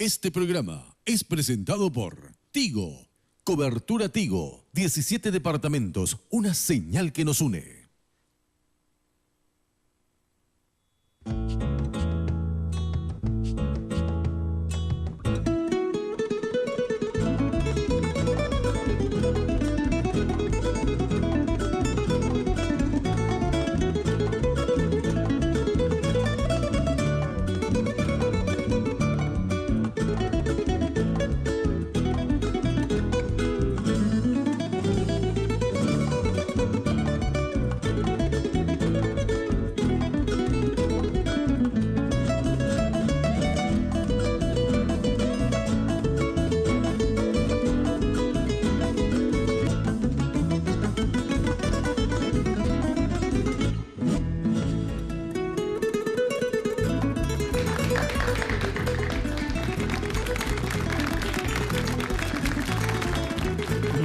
Este programa es presentado por Tigo. Cobertura Tigo. 17 departamentos. Una señal que nos une.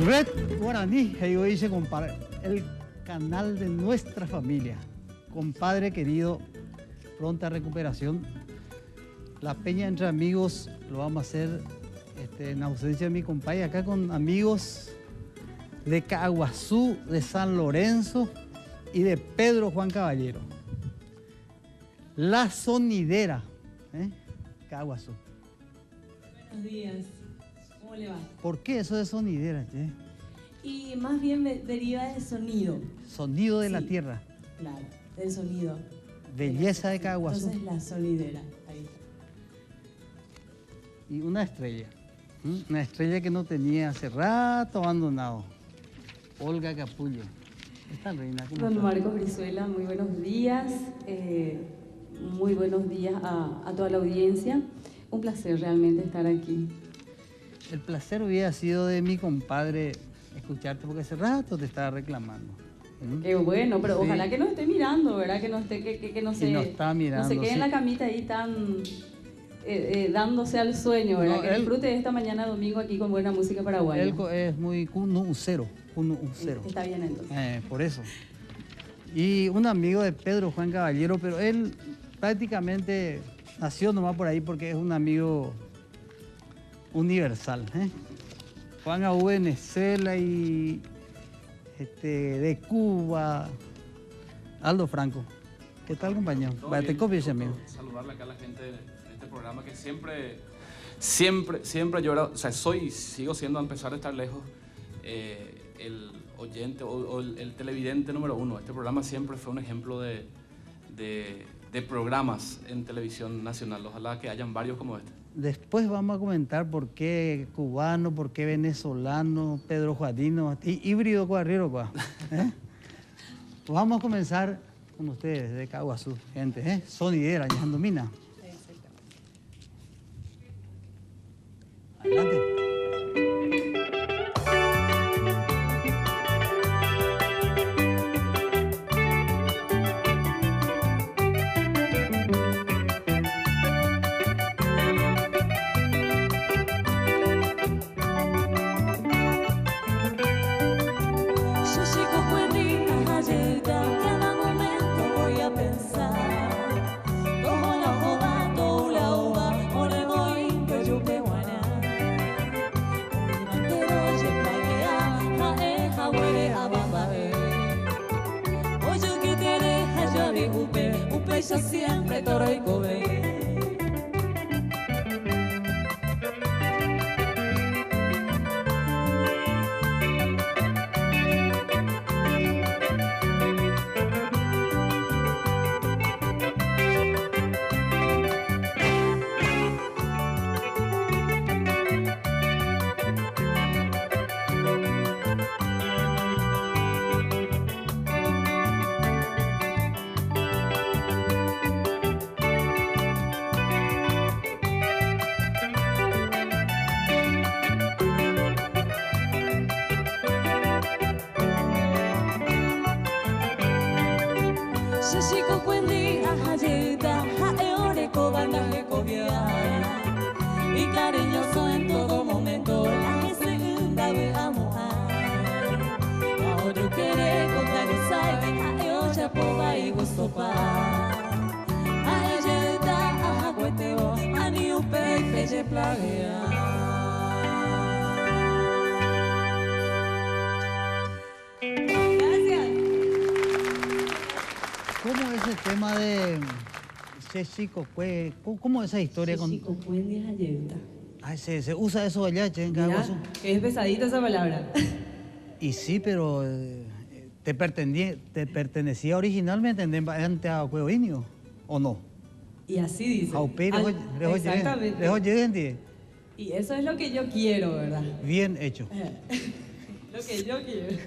Red Guaraní, yo dice, compadre, el canal de nuestra familia. Compadre querido, pronta recuperación. La peña entre amigos lo vamos a hacer en ausencia de mi compadre, acá con amigos de Caguazú, de San Lorenzo y de Pedro Juan Caballero. La sonidera, Caguazú. Buenos días, ¿cómo le va? ¿Por qué eso de sonidera, che? Y más bien deriva del sonido. Sonido de la Sí, tierra. claro, del sonido. Belleza de Caguazú. Entonces la sonidera, ahí está. Y una estrella. Una estrella que no tenía hace rato abandonado. Olga Capullo. Esta reina, ¿cómo Don está? Marcos Brizuela, muy buenos días. Muy buenos días a toda la audiencia. Un placer realmente estar aquí. El placer hubiera sido de mi compadre escucharte porque hace rato te estaba reclamando. Qué bueno, pero Sí. ojalá que no esté mirando, ¿verdad? Que no esté, que no se, no está mirando, no se quede en sí. la camita ahí tan dándose al sueño, ¿verdad? No, que él- disfrute de esta mañana domingo aquí con buena música paraguaya. Él es muy cunucero. Está bien entonces. Por eso. Y un amigo de Pedro Juan Caballero, pero él prácticamente nació nomás por ahí porque es un amigo universal. Juan A. Venezuela y de Cuba, Aldo Franco. ¿Qué tal, compañero? Te copio ese amigo. Saludarle acá a la gente de este programa que siempre yo era, o sea, sigo siendo, a pesar de estar lejos, el oyente o el televidente número uno. Este programa siempre fue un ejemplo de programas en televisión nacional. Ojalá que hayan varios como este. Después vamos a comentar por qué cubano, por qué venezolano, Pedro Juanino, híbrido cuarriero, Vamos a comenzar con ustedes de Caguazú, gente, sonidera, ya domina. Adelante. Yo llego buenita, llega, cada momento voy a pensar. Como la joda, la uva, o le voy que yo me guana. Pero oye, plaguea, huele a bambae. Oye, que te deja, yo vi upe, yo siempre toro y cobe. Shashiko kwendi ajayita, haeore kobana hekovia. Y cariñoso en todo momento, la que se undabe a mojar. Ahora quiere contar el sai, haeocha poba y gustopa. Ajayita, ajagueteo, ani upe. ella plaguea. Gracias. ¿Cómo es el tema de Chico? ¿Cómo es esa historia? Chico, Cuendia Ayuda. Ay, se usa eso allá, che, en cada Mira, cosa. que es pesadita esa palabra. Y sí, pero te pertenecía originalmente ante a Cuevinio, ¿o no? Y así dice. Exactamente. Y eso es lo que yo quiero, ¿verdad? Bien hecho. Lo que yo quiero.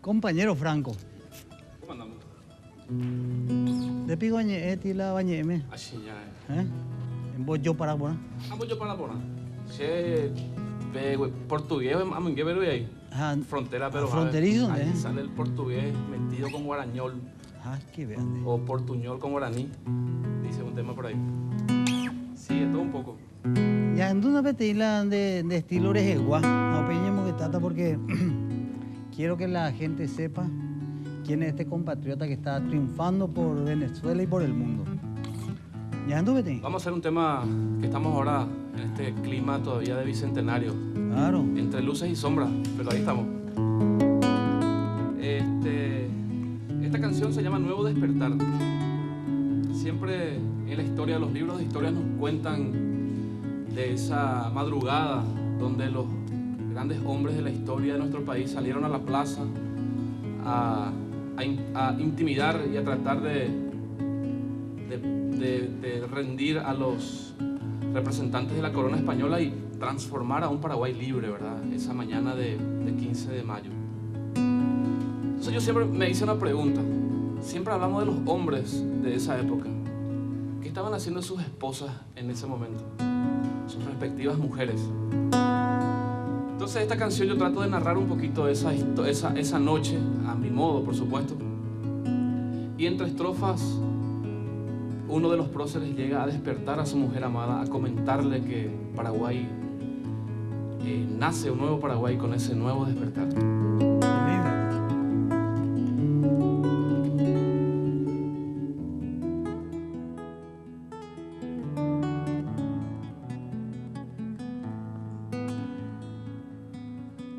Compañero Franco. ¿Cómo andamos? De pigoñe la bañeme. Así ya. En voz yo para por. Vamos yo para la pona. Se ve portugués, vamos que ver ahí. Frontera, pero fronterizo, ahí sale el portugués metido con guarañol. Ah, qué vean. O portuñol con guaraní. Dice un tema por ahí. Sí, de todo un poco. Ya en una petila de estilo orejegua. No peñemos que trata porque quiero que la gente sepa quién es este compatriota que está triunfando por Venezuela y por el mundo. ¿Ya anduve? Vamos a hacer un tema que estamos ahora en este clima todavía de bicentenario. Claro. Entre luces y sombras, pero ahí estamos. Esta canción se llama Nuevo Despertar. Siempre en la historia, los libros de historia nos cuentan de esa madrugada donde los grandes hombres de la historia de nuestro país salieron a la plaza a intimidar y a tratar de rendir a los representantes de la corona española y transformar a un Paraguay libre, ¿verdad? Esa mañana de 15 de mayo. Entonces yo siempre me hice una pregunta. Siempre hablamos de los hombres de esa época. ¿Qué estaban haciendo sus esposas en ese momento? Sus respectivas mujeres. Entonces esta canción yo trato de narrar un poquito esa noche, a mi modo, por supuesto. Y entre estrofas, uno de los próceres llega a despertar a su mujer amada, a comentarle que Paraguay nace un nuevo Paraguay con ese nuevo despertar.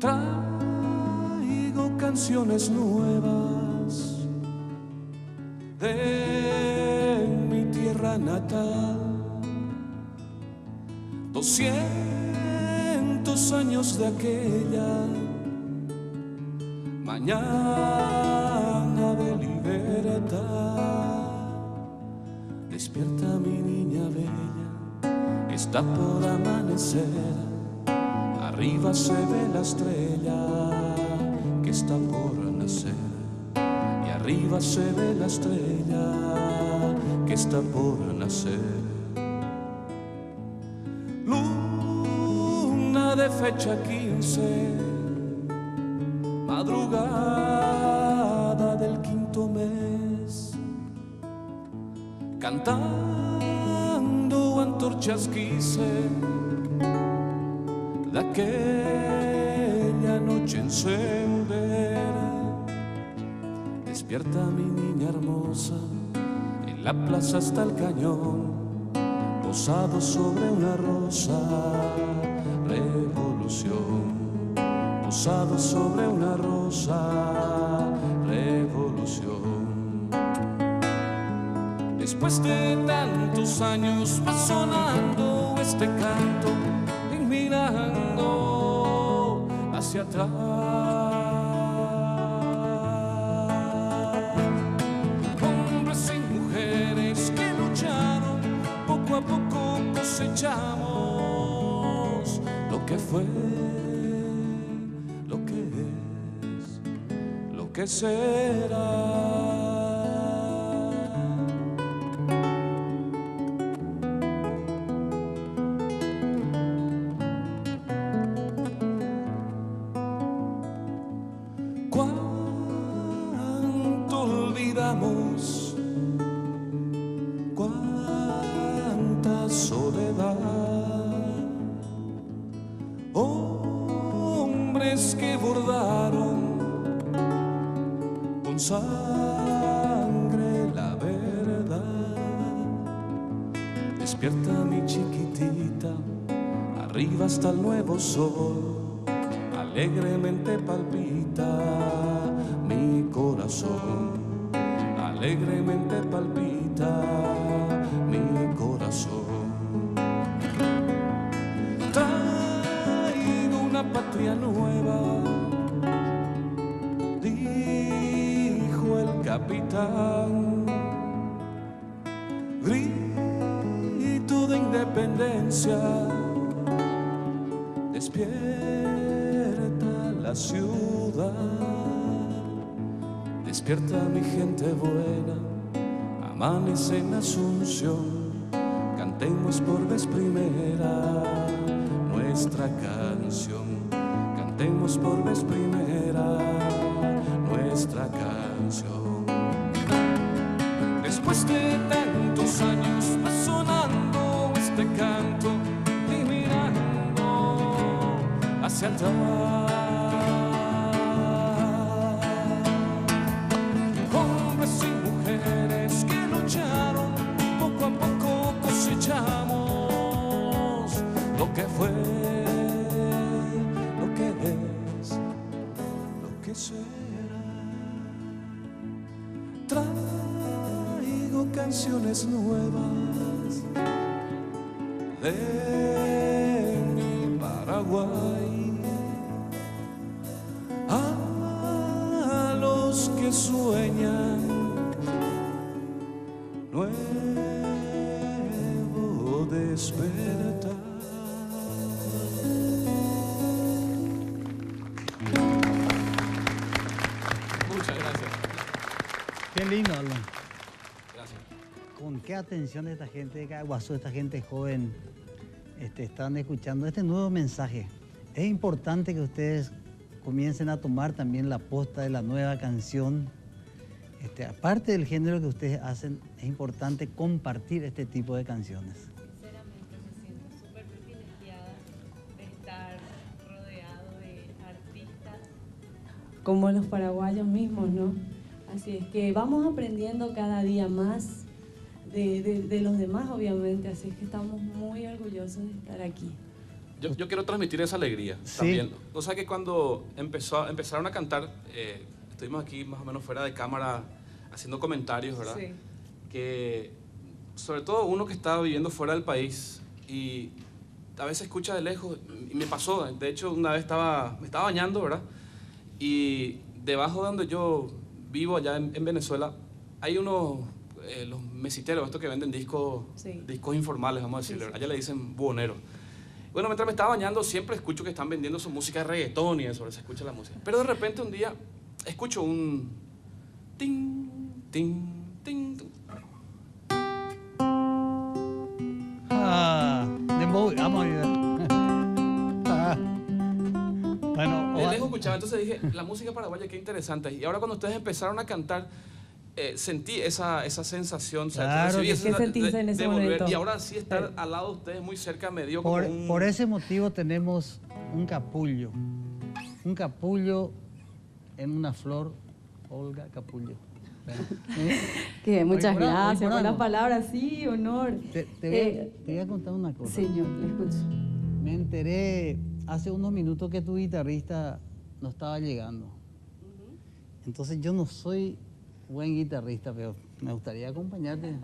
Traigo canciones nuevas de mi tierra natal. 200 años de aquella mañana de libertad. Despierta mi niña bella, está por amanecer. Arriba se ve la estrella que está por nacer. Y arriba se ve la estrella que está por nacer. Luna de fecha 15, madrugada del quinto mes, cantando antorchas quise de aquella noche encender. Despierta mi niña hermosa, en la plaza está el cañón, posado sobre una rosa, revolución. Posado sobre una rosa, revolución. Después de tantos años va sonando este canto, mirando hacia atrás. Hombres y mujeres que lucharon, poco a poco cosechamos lo que fue, lo que es, lo que será. Cuánta soledad, hombres que bordaron con sangre la verdad, Despierta mi chiquitita, arriba está el nuevo sol, alegremente palpita mi corazón, alegremente palpita mi corazón. Traigo una patria nueva, dijo el capitán. Grito de independencia, despierta la ciudad, despierta mi gente buena, amanece en Asunción, cantemos por vez primera nuestra canción, cantemos por vez primera nuestra canción. Después de tantos años va sonando este canto y mirando hacia atrás, hombres y mujeres que lucharon, poco a poco cosechamos lo que fue, lo que es, lo que será. Traigo canciones nuevas de mi Paraguay a los que sueñan nuevo despertar. Muchas gracias. Qué lindo, Alan. Gracias. Con qué atención esta gente de Caguazú, esta gente joven, están escuchando este nuevo mensaje. Es importante que ustedes comiencen a tomar también la posta de la nueva canción. Aparte del género que ustedes hacen, es importante compartir este tipo de canciones. Sinceramente me siento súper privilegiada de estar rodeado de artistas Como los paraguayos mismos, ¿no? Así es que vamos aprendiendo cada día más de los demás, obviamente, así es que estamos muy orgullosos de estar aquí. Yo quiero transmitir esa alegría Sí. también. O sea que cuando empezaron a cantar, estuvimos aquí más o menos fuera de cámara haciendo comentarios, ¿verdad? Sí. Que sobre todo uno que estaba viviendo fuera del país y a veces escucha de lejos, y me pasó, de hecho una vez me estaba bañando, ¿verdad? Y debajo de donde yo vivo, allá en Venezuela, hay unos, los mesiteros, estos que venden discos, Sí. discos informales, vamos a decirle, Sí, sí. ¿verdad? Allá le dicen buhoneros. Bueno, mientras me estaba bañando, siempre escucho que están vendiendo su música de reggaetón y eso, se escucha la música. Pero de repente un día escucho un ting, ting, ting, ting. Vamos a ver. Bueno, De lejos escuchaba, entonces dije, la música paraguaya, qué interesante. Y ahora cuando ustedes empezaron a cantar, sentí esa sensación, o sea, Claro, recibí ¿qué esa- sentiste en ese momento? Y ahora sí estar al lado de ustedes muy cerca me dio como un... por ese motivo tenemos un capullo. Un capullo en una flor, Olga Capullo. Que muchas Oye, bravo, gracias por bravo. las palabras, sí, honor. Te voy a contar una cosa. Señor, le escucho. Me enteré hace unos minutos que tu guitarrista no estaba llegando. Entonces yo no soy buen guitarrista, pero me gustaría acompañarte.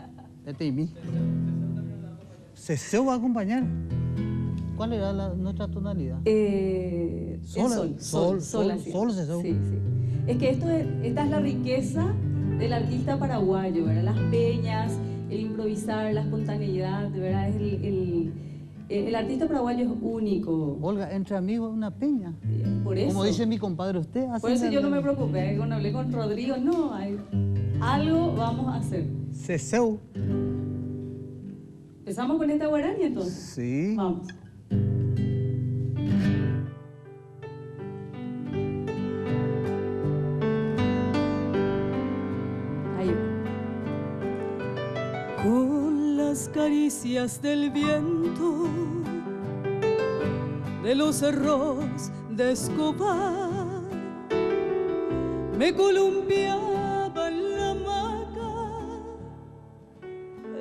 Este y mí. ¿Ceseo va a acompañar? ¿Cuál era nuestra tonalidad? Sol, así. Ceseo. Sí, sí. Es que esta es la riqueza del artista paraguayo, ¿verdad? Las peñas, el improvisar, la espontaneidad, ¿verdad? El artista paraguayo es único. Olga, entre amigos una peña. Por eso. Como dice mi compadre, usted hace. Por eso yo no me preocupé. Cuando hablé con Rodrigo, no, algo vamos a hacer. Ceseo. ¿Empezamos con esta guaraní entonces? Sí. Vamos. Ahí va. Con las caricias del viento de los cerros de Escobar me columpiaba en la hamaca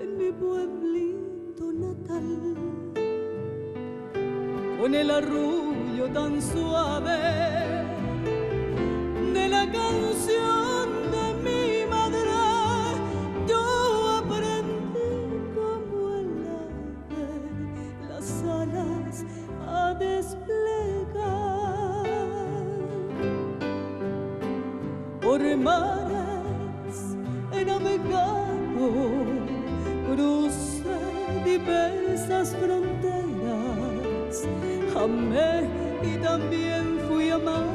en mi pueblito natal. el arrullo tan suave de la canción de mi madre, yo aprendí como el ave las alas a desplegar. Por mares he navegado, crucé diversas fronteras, amé y también fui amada,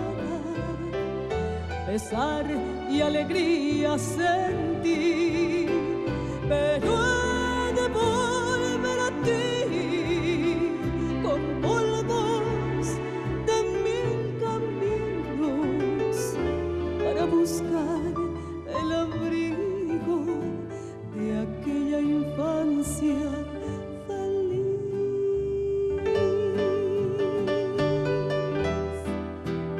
pesar y alegría sentí, pero he de volver a ti con polvos de mil caminos para buscar el abrigo de aquella infancia feliz.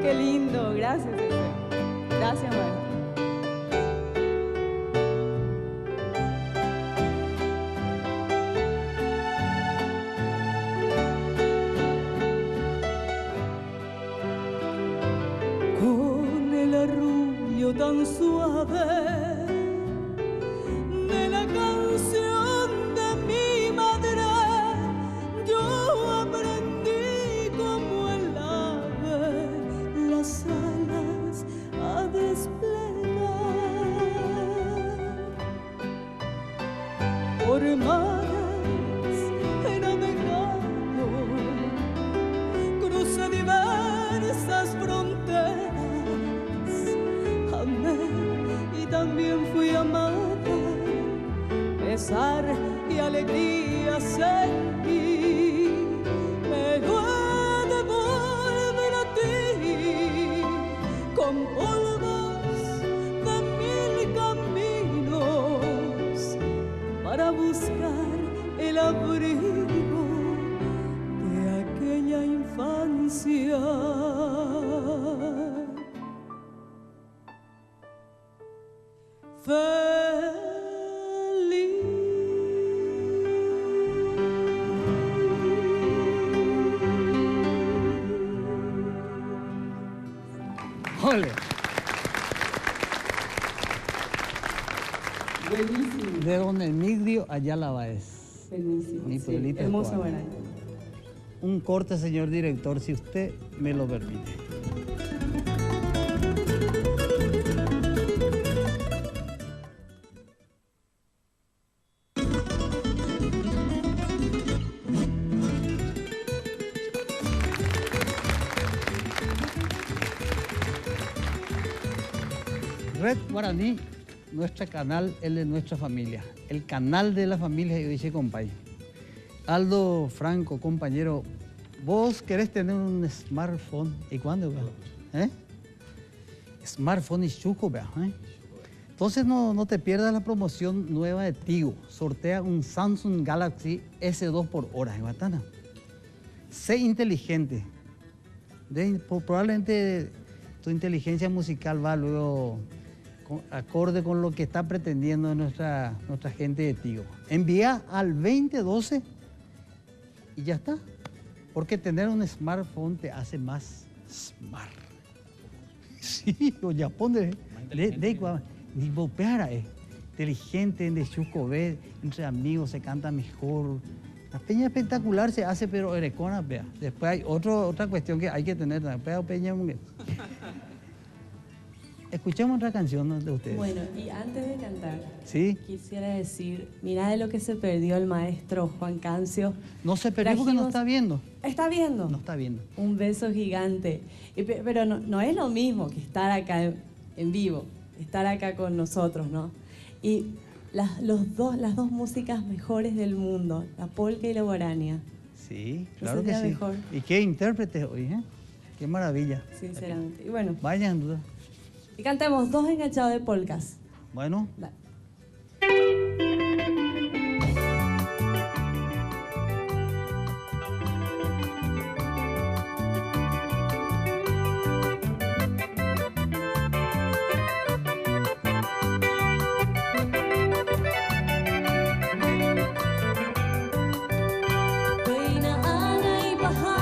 Qué lindo, gracias, Efe. Gracias, maestro. Con el arrullo tan suave de la canción de mi madre, yo aprendí como el ave las alas a desplegar. Por mares he navegado, crucé diversas fronteras, amé y también fui amada, pesar y alegría sentí, pero he de volver a ti con polvos de mil caminos para buscar el abrigo de aquella infancia Ole. Buenísimo. De don Emigdio Ayala Báez. Buenísimo. Mi sí, pueblito hermosa Escobar. guaraña. Un corte, señor director, si usted me lo permite. Red Guaraní, nuestro canal, el de nuestra familia. El canal de la familia de Yoiche Compay. Aldo Franco, compañero, vos querés tener un smartphone. ¿Y cuándo? Smartphone y chuco, vea. Entonces no te pierdas la promoción nueva de Tigo. Sortea un Samsung Galaxy S2 por hora en Batana. Sé inteligente. Probablemente tu inteligencia musical va luego acorde con lo que está pretendiendo nuestra gente de Tigo. Envía al 2012 y ya está. Porque tener un smartphone te hace más smart. Sí, o ya pone ni bopeara, inteligente, de chuco, ve, entre amigos se canta mejor. La peña espectacular se hace, pero erecona, vea. Después hay otra cuestión que hay que tener, peña. Escuchemos otra canción de ustedes. Bueno, y antes de cantar, ¿Sí? quisiera decir, mirá de lo que se perdió el maestro Juan Cancio. No se perdió porque no está viendo. ¿Está viendo? No está viendo. Un beso gigante. Pero no es lo mismo que estar acá en vivo, estar acá con nosotros, ¿no? Y las dos músicas mejores del mundo, la polka y la guarania. Sí, No claro que sería sí. mejor. Y qué intérpretes hoy, ¿eh? Qué maravilla. Sinceramente. Y bueno, Vayan duda. y cantemos dos enganchados de polcas. Bueno, Dale. Peina ana y paja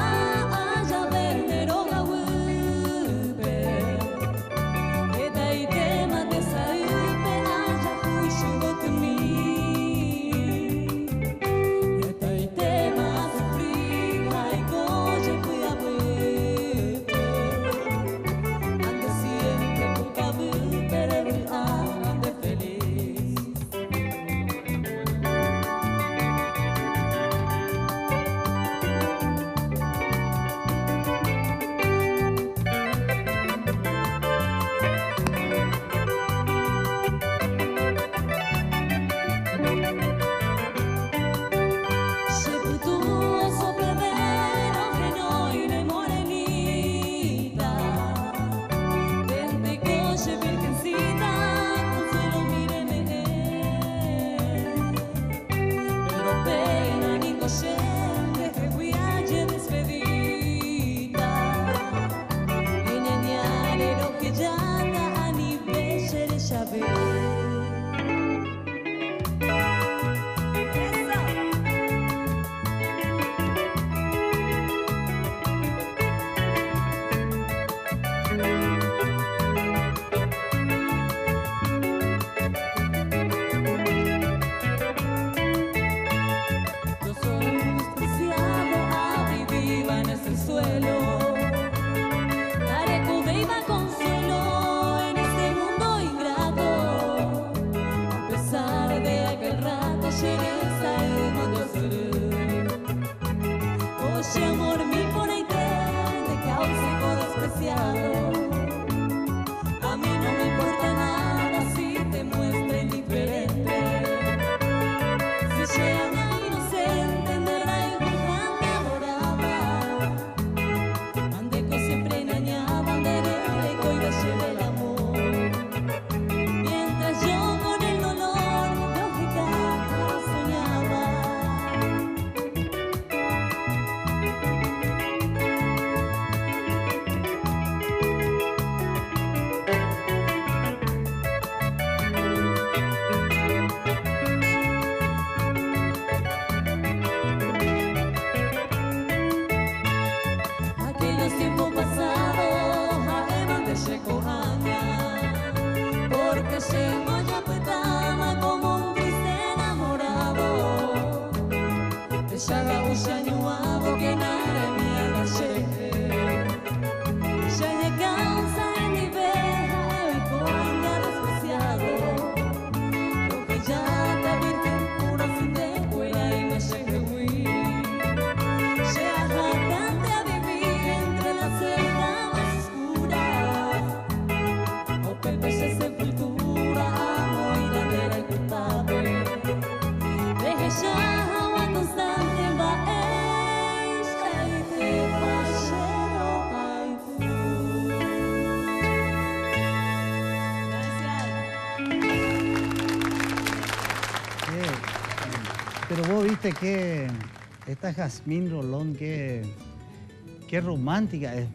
Pero vos viste que esta Jazmín Rolón, qué romántica es.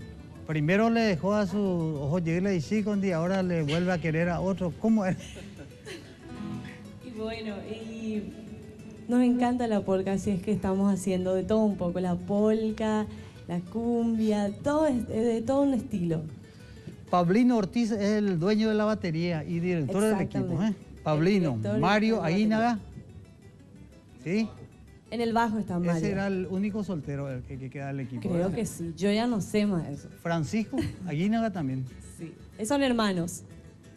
Primero le dejó a su ojo llegarle y sí, y ahora le vuelve a querer a otro. ¿Cómo es? Y bueno, y nos encanta la polka, así es que estamos haciendo de todo un poco, la polka, la cumbia, todo es de todo un estilo. Pablino Ortiz es el dueño de la batería y director del equipo. Pablino, Mario Aguinaga. ¿Sí? En el bajo está Mario. Ese era el único soltero el que queda del equipo. Creo que sí, yo ya no sé más de eso. Francisco Aguinaga también. Sí, son hermanos.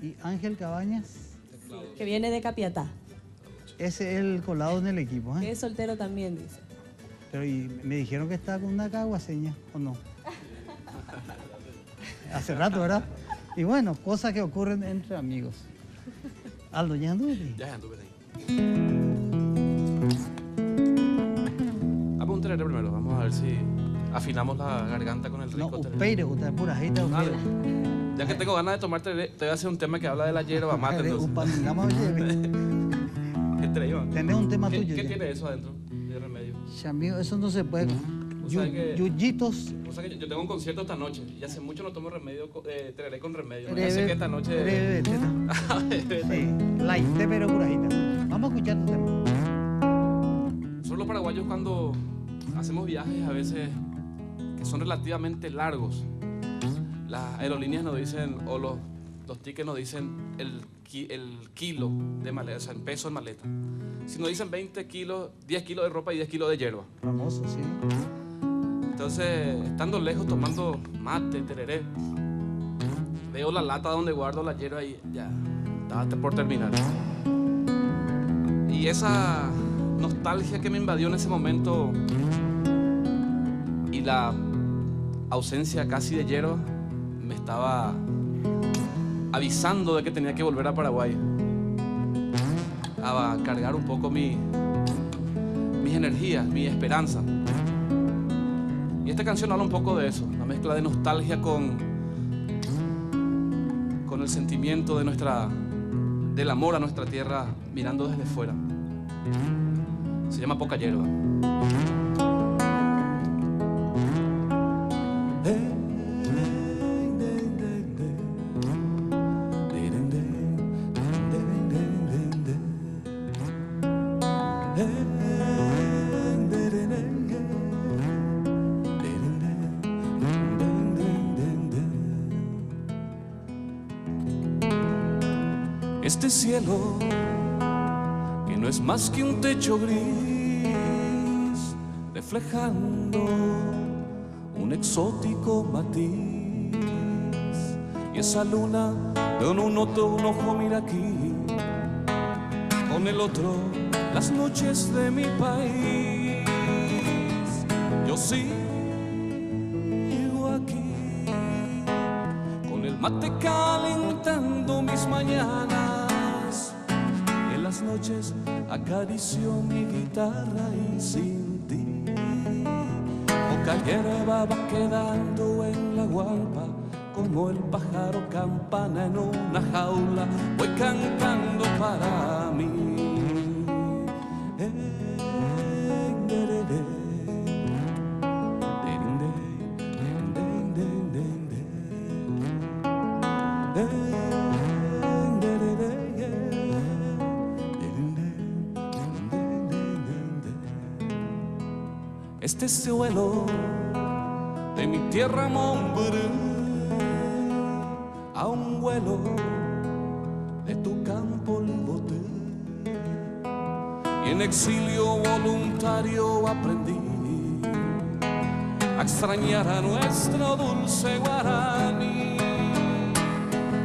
Y Ángel Cabañas. Que viene de Capiatá. Ese es el colado en el equipo. Que es soltero también, dice. Pero y me dijeron que está con una caguaseña, ¿o no? Hace rato, ¿verdad? Y bueno, cosas que ocurren entre amigos. Aldo, ¿ya anduve? Ya anduve ahí. Vamos a un tereré primero, vamos a ver si afinamos la garganta con el rico No, tereré. upeire, usted es pura jita, Dale. upeire. Ya que tengo ganas de tomar tereré, te voy a hacer un tema que habla de la hierba mate. Entonces. Tenés un tema ¿Qué, tuyo. ¿Qué ya. tiene eso adentro de remedio? Amigo, eso no se puede. O sea que- Yuyitos. O sea que yo tengo un concierto esta noche y hace mucho no tomo remedio, tereré con remedio. Breve, Ya sé que esta noche... breve, teta. Sí, light, pero purajita. Vamos a escuchar tu tema. Nosotros los paraguayos cuando hacemos viajes a veces que son relativamente largos, las aerolíneas nos dicen, o los tickets nos dicen el kilo de maleta, o sea, en peso en maleta. Si nos dicen 20 kilos, 10 kilos de ropa y 10 kilos de hierba. Famoso, sí. Entonces, estando lejos, tomando mate, tereré, veo la lata donde guardo la hierba y ya, estaba por terminar. Y esa nostalgia que me invadió en ese momento y la ausencia casi de hierba me estaba avisando de que tenía que volver a Paraguay a cargar un poco mis energías, mi esperanza. Y esta canción habla un poco de eso, una mezcla de nostalgia con el sentimiento del amor a nuestra tierra mirando desde fuera. Se llama Poca Hierba. Este cielo que no es más que un techo gris reflejando un exótico matiz, y esa luna con un ojo mira aquí, con el otro las noches de mi país. Yo sigo aquí con el mate calentando mis mañanas, y en las noches acaricio mi guitarra y sin ti poca hierba va quedando en la guampa, como el pájaro campana en una jaula, voy cantando para mí. Este suelo de mi tierra Montbrú, a un vuelo de tu campo el boté, y en exilio voluntario aprendí a extrañar a nuestro dulce guaraní.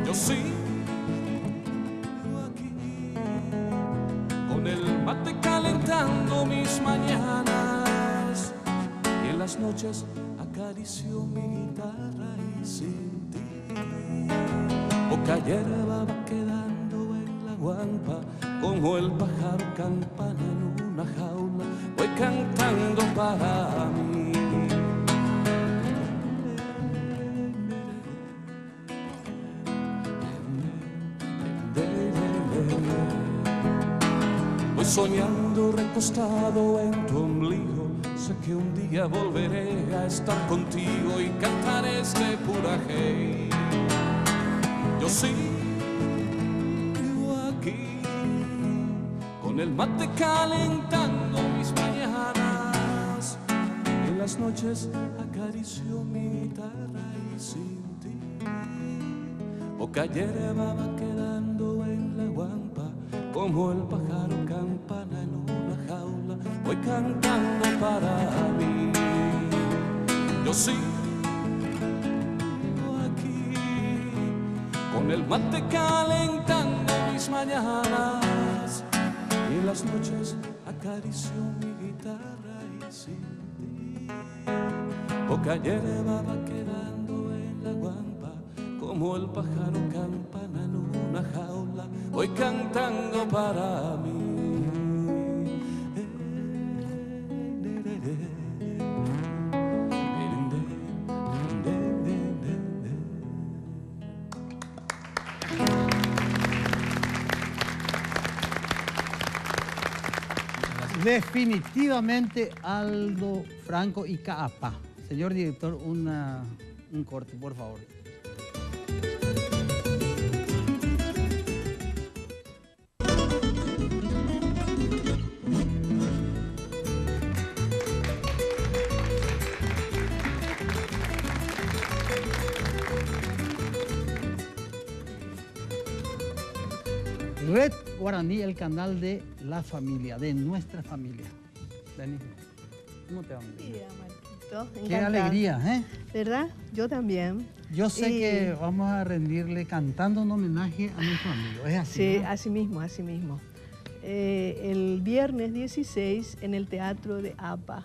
Yo sigo aquí con el mate calentando mis mañanas, y en las noches acaricio mi guitarra y sin ti poca hierba va quedando en la guampa, como el pájaro campana en una jaula, voy cantando para mí. Voy soñando recostado en tu ombligo. Sé que un día volveré a estar contigo y cantar este purajey. Yo sigo aquí, con el mate calentando mis mañanas. En las noches acaricio mi guitarra y sin ti, poca hierba va quedando en la guampa, como el pájaro campana en una jaula. Voy cantando para mí. Yo sigo aquí, con el mate calentando mis mañanas. Y en las noches acaricio mi guitarra y sin ti, poca hierba va quedando en la guampa, como el pájaro campana en una jaula. Voy cantando para mí. Definitivamente Aldo Franco y Caapa. Señor director, un corte, por favor. Red Guaraní, el canal de la familia, de nuestra familia. Vení. ¿Cómo te va? Bien, Marquito. Qué alegría, ¿eh? ¿Verdad? Yo también. Yo sé que vamos a rendirle cantando un homenaje a nuestro amigo. ¿Es así? Sí, ¿no? así mismo, así mismo. El viernes 16 en el Teatro de APA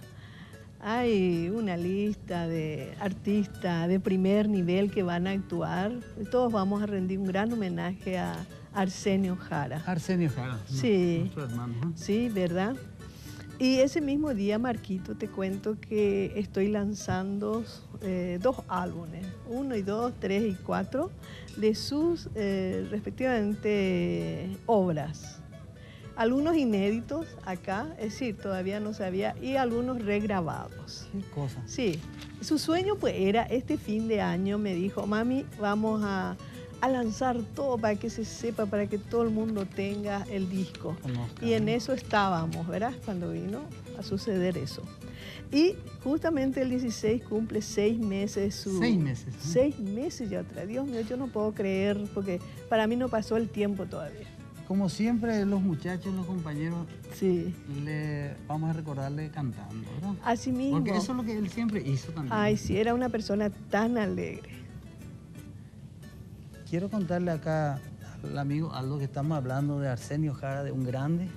hay una lista de artistas de primer nivel que van a actuar. Todos vamos a rendir un gran homenaje a Arsenio Jara. Arsenio Jara. Sí. Nuestro hermano. ¿eh? Sí, ¿verdad? Y ese mismo día, Marquito, te cuento que estoy lanzando 2 álbumes, 1 y 2, 3 y 4, de sus respectivamente obras. Algunos inéditos acá, es decir, todavía no sabía, y algunos regrabados. Qué cosa. Sí. Su sueño pues era este fin de año, me dijo, mami, vamos a lanzar todo para que se sepa, para que todo el mundo tenga el disco. Conozca, Y en eso estábamos, ¿verdad? Cuando vino a suceder eso. Y justamente el 16 cumple 6 meses su... 6 meses. 6 meses ya atrás. Dios mío, yo no puedo creer, porque para mí no pasó el tiempo todavía. Como siempre, los muchachos, los compañeros, Sí. vamos a recordarle cantando, ¿verdad? Así mismo. Porque eso es lo que él siempre hizo también. Ay, sí, era una persona tan alegre. Quiero contarle acá al amigo Aldo que estamos hablando de Arsenio Jara, de un grande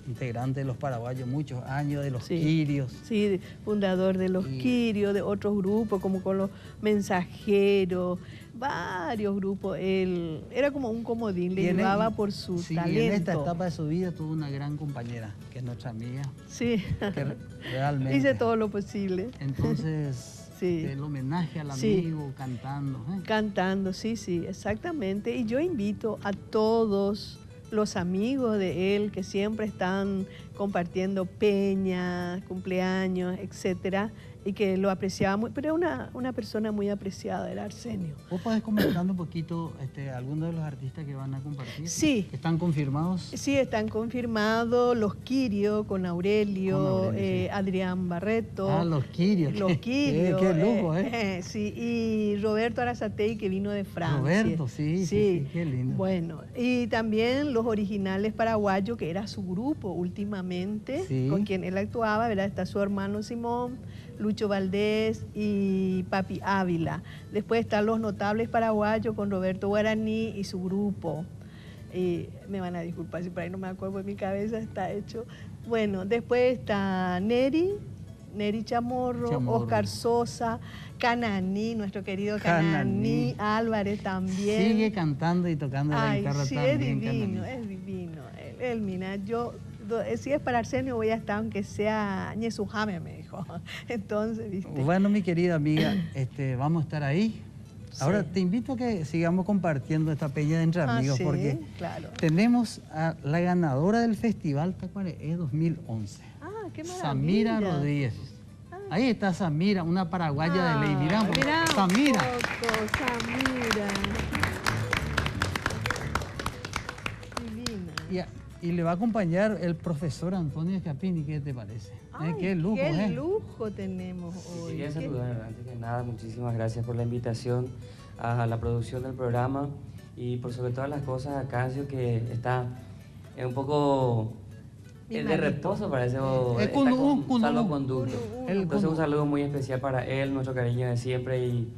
integrante de los paraguayos, muchos años, de los Quirios. Sí, fundador de los Quirios, de otros grupos como con los Mensajeros, varios grupos. Él era como un comodín, le llevaba por su talento. Y en esta etapa de su vida tuvo una gran compañera, que es nuestra amiga. Sí, que realmente hice todo lo posible. Entonces... Sí. El homenaje al amigo, cantando. Cantando, sí, exactamente. Y yo invito a todos los amigos de él que siempre están compartiendo peñas, cumpleaños, etcétera, y que lo apreciábamos, pero era una persona muy apreciada, era Arsenio. ¿Vos podés comentar un poquito algunos de los artistas que van a compartir? Sí. ¿Están confirmados? Sí, están confirmados los Quirios con Aurelio, sí. Adrián Barreto. Ah, los Quirios. Los Quirios. Qué lujo, sí, y Roberto Arazatei, que vino de Francia. Roberto, sí, qué lindo. Bueno, y también los originales paraguayos, que era su grupo últimamente, sí. con quien él actuaba, ¿verdad? Está su hermano Simón, Lucho Valdés y Papi Ávila. Después están los notables paraguayos con Roberto Guaraní y su grupo. Me van a disculpar si por ahí no me acuerdo, en mi cabeza está hecho. Bueno, después está Neri Chamorro, Oscar Sosa, Cananí, nuestro querido Cananí Álvarez también. Sigue cantando y tocando la guitarra sí, también. Es divino. Él, mira, si es para Arsenio voy a estar aunque sea Ñezujame, me dijo. Entonces, ¿viste? Bueno, mi querida amiga, vamos a estar ahí Ahora Sí. te invito a que sigamos compartiendo esta peña de entre amigos, sí, porque claro. tenemos a la ganadora del Festival Tacuarembó 2011. Ah, qué maravilla. Samira Rodríguez. Ahí está Samira, una paraguaya de ley. Mirá, Mirá, Samira. Samira. Divina. Y le va a acompañar el profesor Antonio Escapini. ¿Qué te parece? Ay, Qué lujo, qué lujo tenemos hoy. Quería Qué- saludar, antes que nada, muchísimas gracias por la invitación a la producción del programa y por sobre todas las cosas a Cancio, que está un poco de Mimadito. reposo, parece, o El está cunú, con salvoconducto. El Entonces cunú. un saludo muy especial para él, nuestro cariño de siempre, y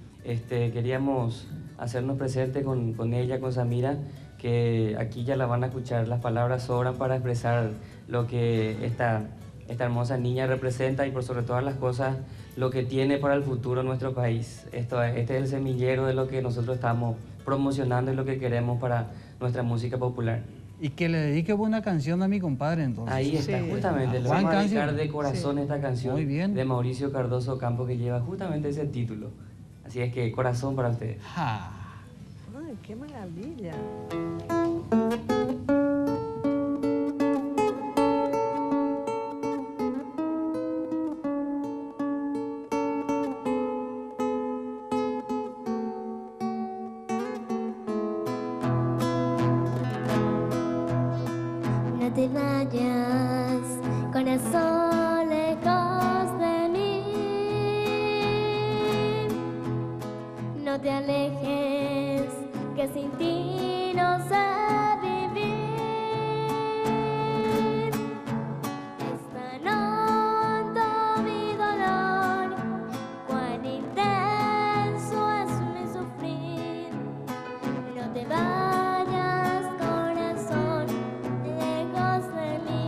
queríamos hacernos presente con ella, con Samira, que aquí ya la van a escuchar. Las palabras sobran para expresar lo que esta hermosa niña representa y por sobre todas las cosas lo que tiene para el futuro nuestro país. Este es el semillero de lo que nosotros estamos promocionando y lo que queremos para nuestra música popular. Y que le dedique una canción a mi compadre entonces. Ahí está, Sí. justamente, le Juan vamos a Cancio. dedicar de corazón esta canción Muy bien. de Mauricio Cardoso Campo, que lleva justamente ese título. Así es que corazón para ustedes. Ja. Ay, qué maravilla. No te vayas, corazón, lejos de mí. No te alejes, que sin ti no sé vivir. Es tan hondo mi dolor, cuán intenso es mi sufrir. No te vayas, corazón, lejos de mí.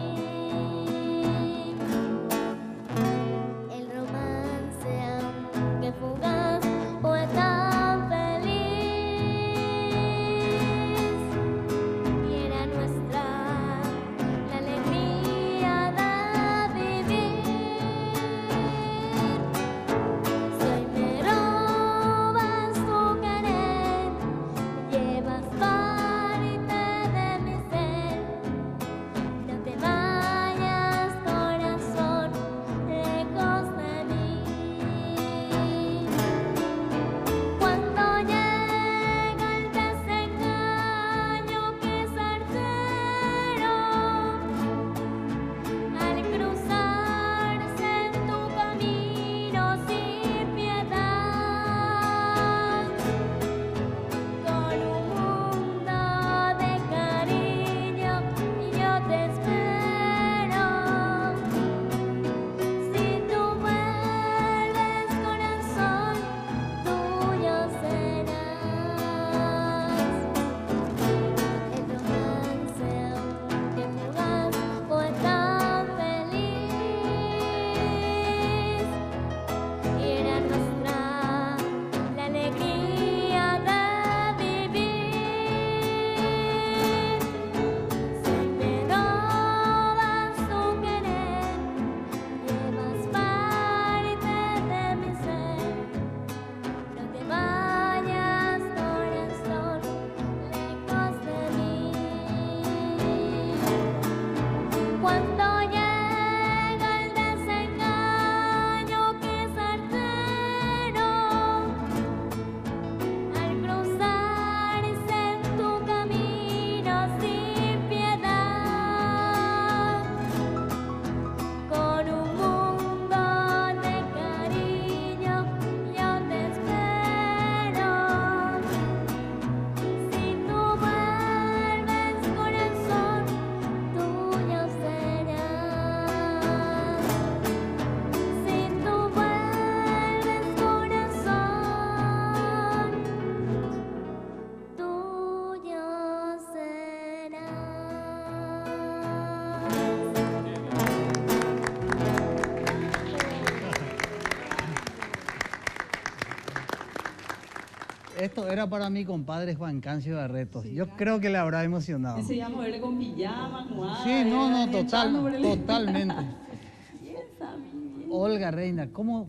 El romance, aunque fugaz, fue tan feliz y era nuestra la alegría de vivir. Si hoy me robas tu querer, llevas parte de mi ser. No te vayas, corazón, lejos de mí. Cuando llega el desengaño que es certero, al cruzarse en tu camino sin piedad, con un mundo de cariño yo te espero. Si tú vuelves, corazón, tuyo serás. El romance, aunque fugaz, fue tan feliz y era nuestra la alegría de vivir. Si me robas tu querer, llevas parte de mi ser. No te vayas, corazón, lejos de mí. Cuando llega el desengaño que es certero, al cruzarse en tu camino sin piedad, con un mundo de cariño yo te espero. Si tú vuelves, corazón, tuyo serás. Si tú vuelves, corazón, tuyo Esto era para mi compadre Juan Cancio Barretos. Yo creo que le habrá emocionado. Enseñamos a verle con pijama, almohada, Sí, no, echando por el- totalmente. Bien, Sammy, bien. Olga Reina, ¿cómo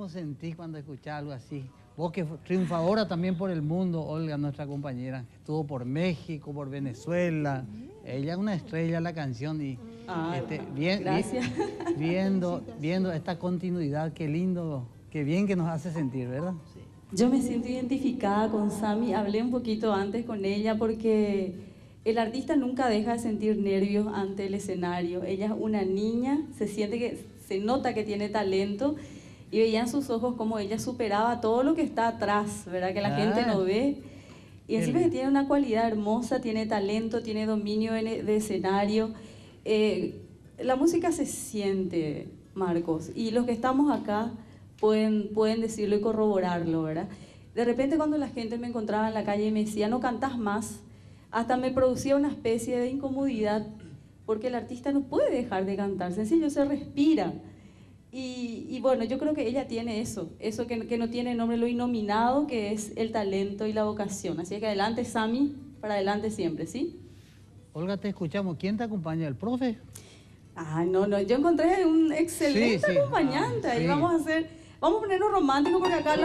sentís cuando escuchás algo así? Vos que triunfadora también por el mundo, Olga, nuestra compañera. Estuvo por México, por Venezuela. Ella es una estrella en la canción y gracias. viendo esta continuidad, qué lindo, qué bien que nos hace sentir, ¿verdad? Yo me siento identificada con Sami, hablé un poquito antes con ella porque el artista nunca deja de sentir nervios ante el escenario. Ella es una niña, se nota que tiene talento y veía en sus ojos como ella superaba todo lo que está atrás, ¿verdad? Que la gente no ve. Y encima que tiene una cualidad hermosa, tiene talento, tiene dominio de escenario. La música se siente, Marcos, y los que estamos acá pueden decirlo y corroborarlo, ¿verdad? De repente cuando la gente me encontraba en la calle y me decía, no cantás más, hasta me producía una especie de incomodidad, porque el artista no puede dejar de cantar, sencillo, se respira. Y bueno, yo creo que ella tiene eso que no tiene nombre, lo innominado, que es el talento y la vocación. Así que adelante, Sami, para adelante siempre, ¿sí? Olga, te escuchamos. ¿Quién te acompaña? ¿El profe? No, yo encontré un excelente acompañante. Ahí vamos a ponernos románticos porque acá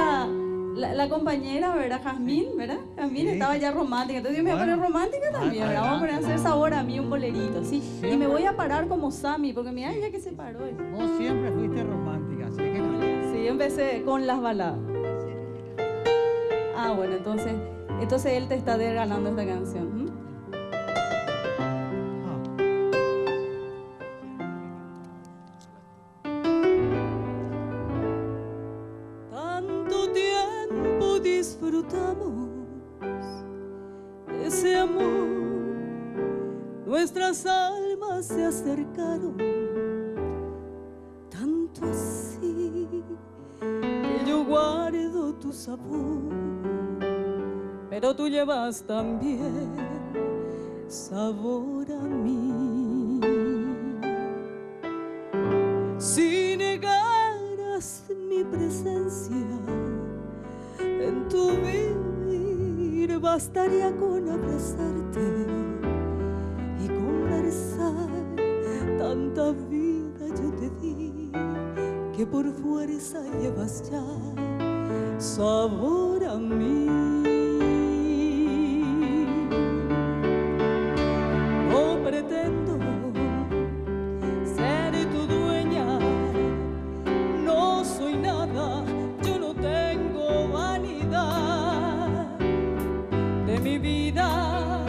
la compañera, ¿verdad? Jazmín, ¿verdad? Jazmín estaba ya romántica, entonces yo me voy a poner romántica también, ¿verdad? Vamos a poner a hacer sabor a mí un bolerito, ¿sí? Y me voy a parar como Sami, porque mira ella que se paró. Vos siempre fuiste romántica, así que no. Sí, yo empecé con las baladas. Bueno, entonces él te está regalando esta canción. Tanto tiempo disfrutamos ese amor, nuestras almas se acercaron, tanto así que yo guardo tu sabor, pero tú llevas también sabor a mí. Si negaras mi presencia en tu vivir, bastaría con abrazarte y conversar. Tanta vida yo te di que por fuerza llevas ya sabor a mí. No pretendo ser tu dueña, no soy nada, yo no tengo vanidad. De mi vida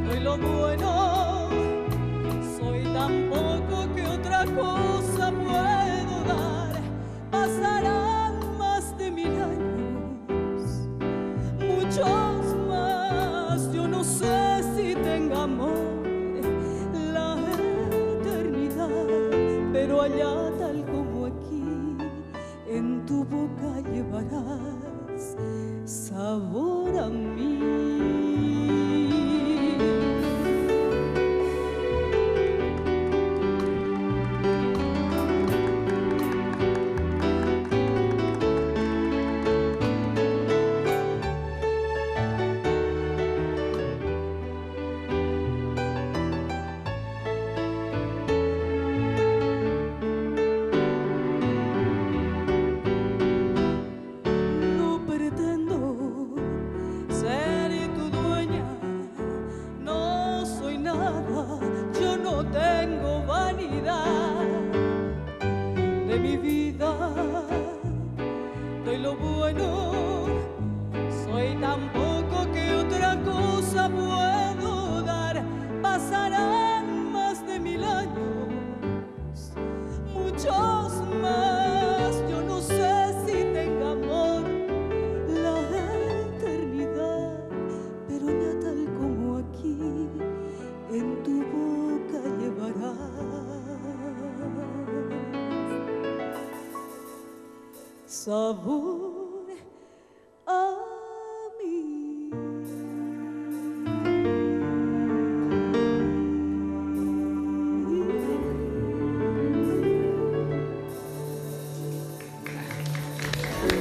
doy lo bueno, soy tan poco que otra cosa puedo dar. Pasarán más de 1000 años, muchos más, yo no sé si tenga amor la eternidad, pero allá tal como aquí, en tu boca llevarás sabor a mí. Sabor a mí.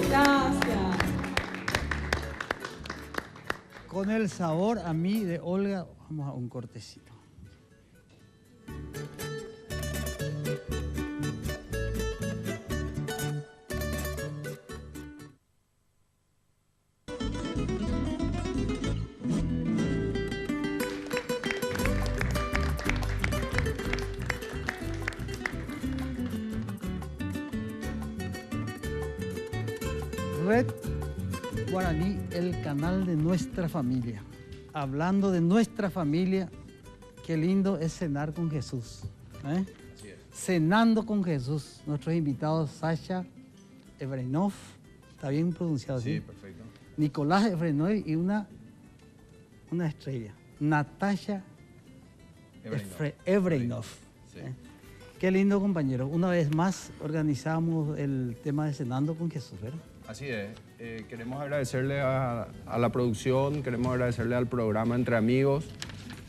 Gracias. Con el sabor a mí de Olga, vamos a un cortecito. Red Guaraní, el canal de nuestra familia. Hablando de nuestra familia, qué lindo es cenar con Jesús. ¿Eh? Así es. Cenando con Jesús. Nuestros invitados, Sasha Evrenov, está bien pronunciado, ¿sí? Sí, perfecto. Nicolás Evrenov y una estrella, Natasha Evrenov. Sí. Qué lindo, compañero. Una vez más organizamos el tema de Cenando con Jesús, ¿verdad? Así es. Queremos agradecerle a la producción, queremos agradecerle al programa Entre Amigos,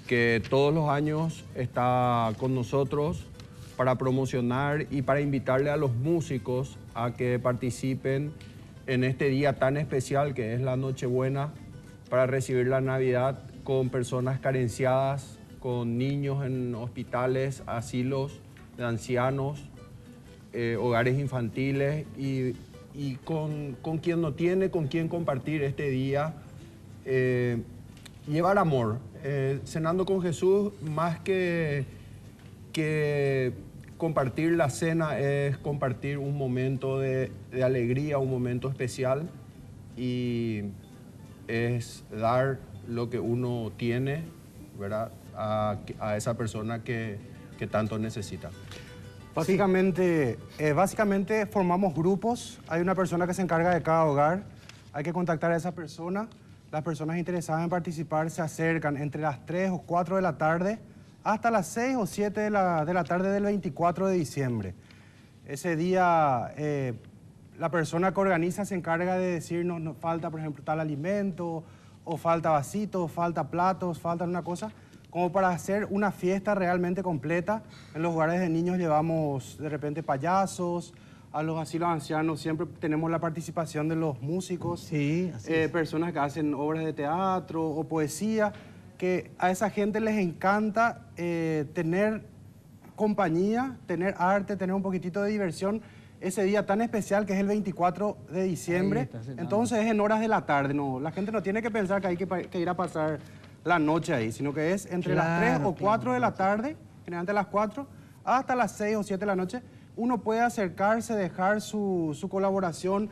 que todos los años está con nosotros para promocionar y para invitarle a los músicos a que participen en este día tan especial que es la Nochebuena, para recibir la Navidad con personas carenciadas, con niños en hospitales, asilos de ancianos, hogares infantiles y con quien no tiene con quien compartir este día, llevar amor. Cenando con Jesús, más que compartir la cena, es compartir un momento de alegría, un momento especial, y es dar lo que uno tiene, ¿verdad?, a esa persona que tanto necesita. Básicamente formamos grupos, hay una persona que se encarga de cada hogar, hay que contactar a esa persona, las personas interesadas en participar se acercan entre las 3 o 4 de la tarde hasta las 6 o 7 de la tarde del 24 de diciembre. Ese día la persona que organiza se encarga de decirnos, nos falta, por ejemplo, tal alimento, o falta vasitos, falta platos, falta una cosa, como para hacer una fiesta realmente completa. En los hogares de niños llevamos de repente payasos, a los asilos ancianos siempre tenemos la participación de los músicos, sí, así es. Personas que hacen obras de teatro o poesía, que a esa gente les encanta tener compañía, tener arte, tener un poquitito de diversión ese día tan especial que es el 24 de diciembre. Entonces es en horas de la tarde, no, la gente no tiene que pensar que hay que ir a pasar la noche ahí, sino que es entre las 3 o 4 de la tarde, generalmente a las 4, hasta las 6 o 7 de la noche. Uno puede acercarse, dejar su colaboración.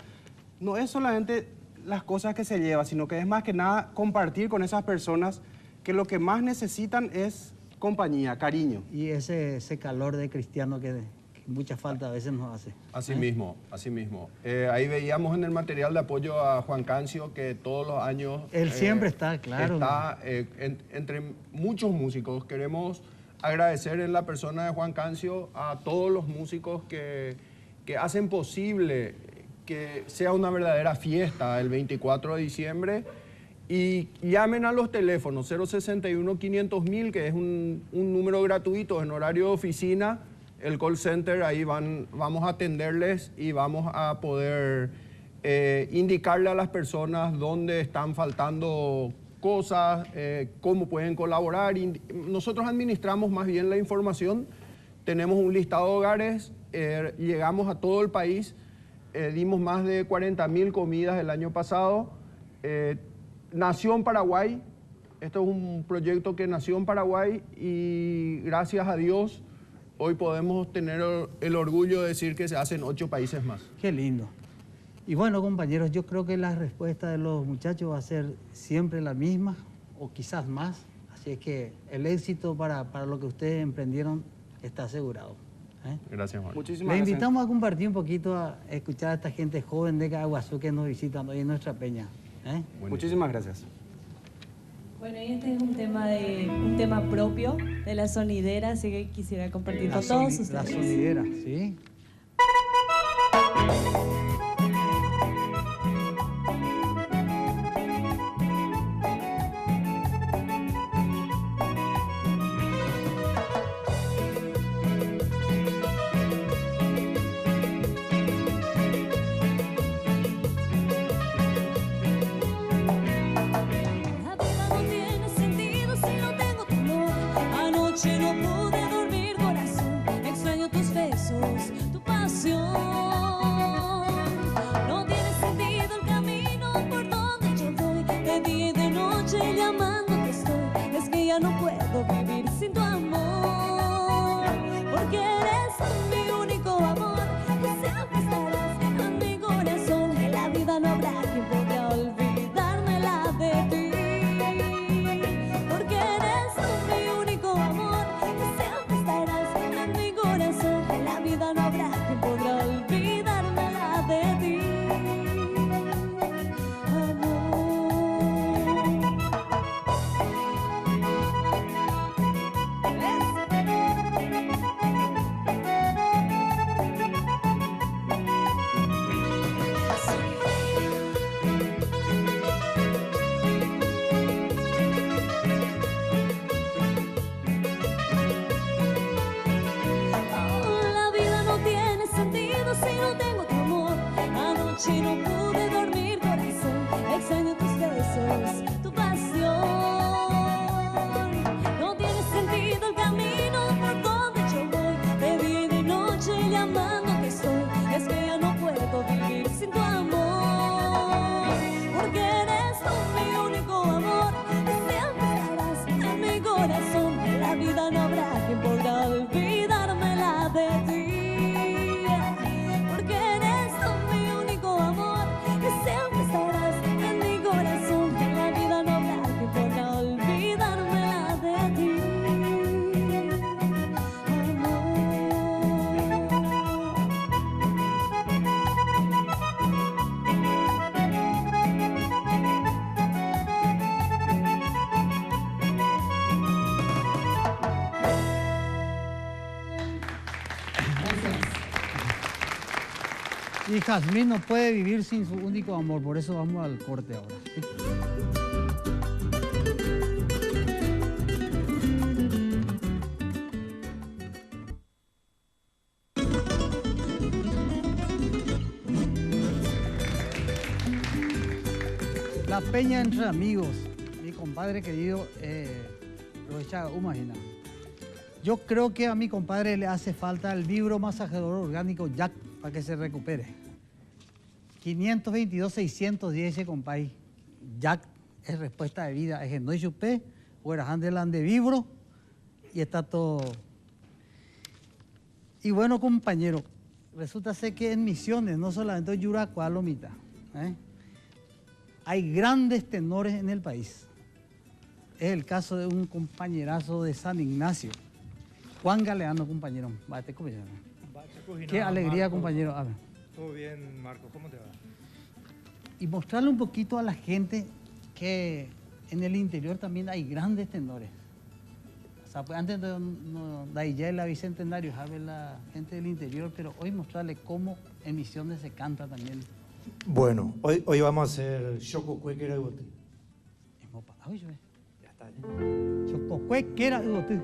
No es solamente las cosas que se lleva, sino que es más que nada compartir con esas personas que lo que más necesitan es compañía, cariño. Y ese calor de cristiano que mucha falta a veces nos hace. Así mismo, así mismo. Ahí veíamos en el material de apoyo a Juan Cancio que todos los años... Él siempre está, claro. Está entre muchos músicos. Queremos agradecer en la persona de Juan Cancio a todos los músicos que hacen posible que sea una verdadera fiesta el 24 de diciembre. Y llamen a los teléfonos 061-500.000, que es un número gratuito en horario de oficina. El call center, ahí vamos a atenderles y vamos a poder indicarle a las personas dónde están faltando cosas, cómo pueden colaborar. Nosotros administramos más bien la información, tenemos un listado de hogares, llegamos a todo el país, dimos más de 40.000 comidas el año pasado. Nació en Paraguay, esto es un proyecto que nació en Paraguay y gracias a Dios hoy podemos tener el orgullo de decir que se hacen 8 países más. Qué lindo. Y bueno, compañeros, yo creo que la respuesta de los muchachos va a ser siempre la misma, o quizás más. Así es que el éxito para lo que ustedes emprendieron está asegurado. Gracias, Juan. Muchísimas Les gracias. invitamos a compartir un poquito, a escuchar a esta gente joven de Caguazú que nos visitan hoy en nuestra peña. Muchísimas gracias. Bueno, y este es un tema propio de la sonidera, así que quisiera compartir con todos ustedes. La sonidera, sí. Anoche no pude dormir, corazón, extraño tus besos, tu pasión. No tiene sentido el camino por donde yo voy, de día y de noche llamándote estoy. Es que ya no puedo vivir sin tu amor, porque eres tú mi único amor, que siempre estarás en mi corazón. En la vida no habrá noche y no pude dormir, corazón. Extraño tus besos, tu pasión. No tiene sentido el camino por donde yo voy. De día y de noche llamándote estoy. Es que ya no puedo vivir sin tu amor. Porque eres tú mi único amor. Siempre estarás en mi corazón. En la vida no habrá quien podrá olvidármela de ti. Porque eres tú mi único amor. Siempre estarás en mi corazón. En la vida no habrá quien podrá olvidármela de ti. Y Jazmín no puede vivir sin su único amor, por eso vamos al corte ahora. ¿Sí? La peña entre amigos, mi compadre querido, lo echa imagina. Yo creo que a mi compadre le hace falta el vibromasajeador orgánico Jack para que se recupere. 522-610 ese compadre. Jack es respuesta de vida. Es que no chupé, o era Handeland de vibro y está todo. Y bueno, compañero, resulta ser que en Misiones, no solamente en Yuracuá, Lomita, hay grandes tenores en el país. Es el caso de un compañerazo de San Ignacio, Juan Galeano, compañero. Bate, compañero. Qué alegría, Marco. compañero. A ver. Todo bien, Marco, ¿cómo te va? Y mostrarle un poquito a la gente que en el interior también hay grandes tenores. O sea, pues antes de ya la bicentenario, sabe la gente del interior, pero hoy mostrarle cómo en Misiones se canta también. Bueno, hoy vamos a hacer Choco Cuequera de Bote. Ya está. Choco Cuequera de Bote.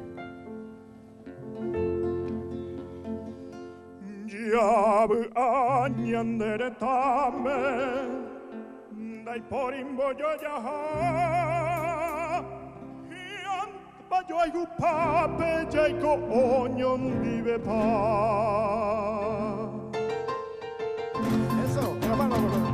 Yabu anyandere tame dai porimbo yoyaha yan bayo ayu pape jaiko onyon vive pa. Eso, la mano, boludo.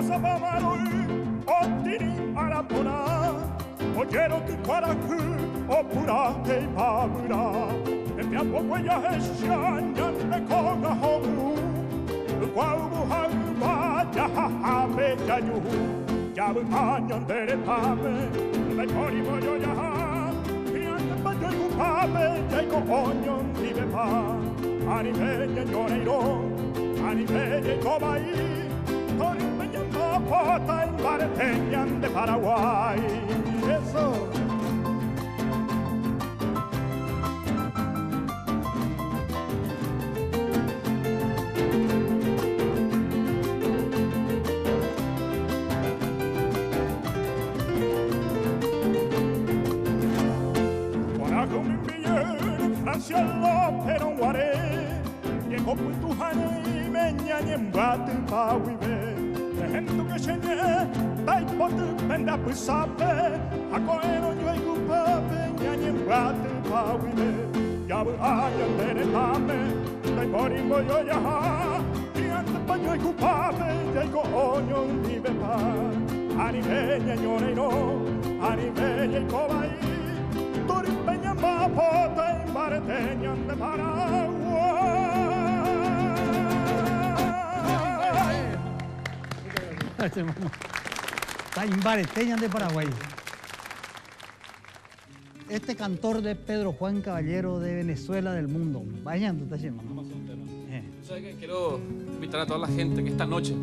Sabamarui, Otini Arapona, Ojero Kikaraku, Opura Pabura, and Yapoya Heshan, Yakoga Homu, Wabu Hamba, Yahabe Jaju, Yabu Anyan Deretame, like Horimo Yaha, Yapajaku Pabe, Jaco Onyon, Vivepa, Anime Yorero, Anime Kobai. Pota en Barteñan de Paraguay. Eso. Guanaco mi billete, Francia lo pero guaré. Llegó Puntujane y Meña y embate pa' viver. Gente que cheñe, tai pote penda pusape, a coero yo y cupape, ñañen guate pa' huile, ya bu ayan deretame, tai porimbo yo ya, y ante pa yo y cupape, ya y coño vive pa, anime ñañone no, anime y cobai, toripeña mapota y bareteñan de Paraguay. Está en Bareteñas de Paraguay. Este cantor de Pedro Juan Caballero de Venezuela del mundo. Vayan, tú estás llamando. ¿Sabes qué? Quiero invitar a toda la gente que esta noche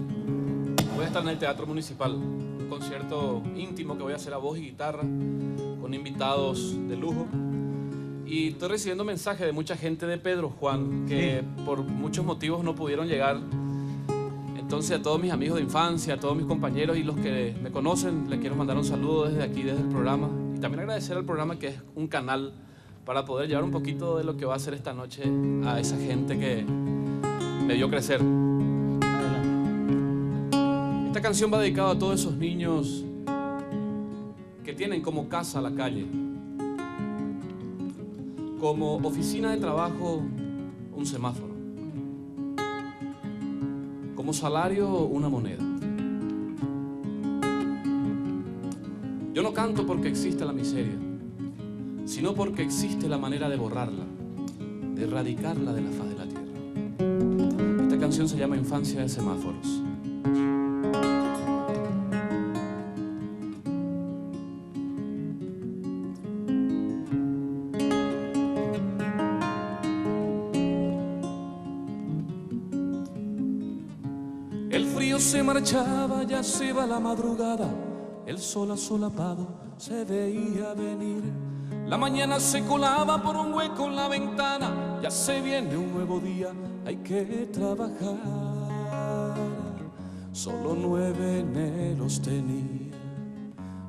voy a estar en el Teatro Municipal. Un concierto íntimo que voy a hacer a voz y guitarra con invitados de lujo. Y estoy recibiendo mensajes de mucha gente de Pedro Juan que por muchos motivos no pudieron llegar. Entonces a todos mis amigos de infancia, a todos mis compañeros y los que me conocen, les quiero mandar un saludo desde aquí, desde el programa. Y también agradecer al programa que es un canal para poder llevar un poquito de lo que va a ser esta noche a esa gente que me vio crecer. Esta canción va dedicada a todos esos niños que tienen como casa la calle, como oficina de trabajo un semáforo, como salario una moneda. Yo no canto porque existe la miseria, sino porque existe la manera de borrarla, de erradicarla de la faz de la tierra. Esta canción se llama Infancia de Semáforos. El frío se marchaba, ya se iba la madrugada, el sol asolapado se veía venir. La mañana se colaba por un hueco en la ventana, ya se viene un nuevo día, hay que trabajar. Solo 9 enero tenía,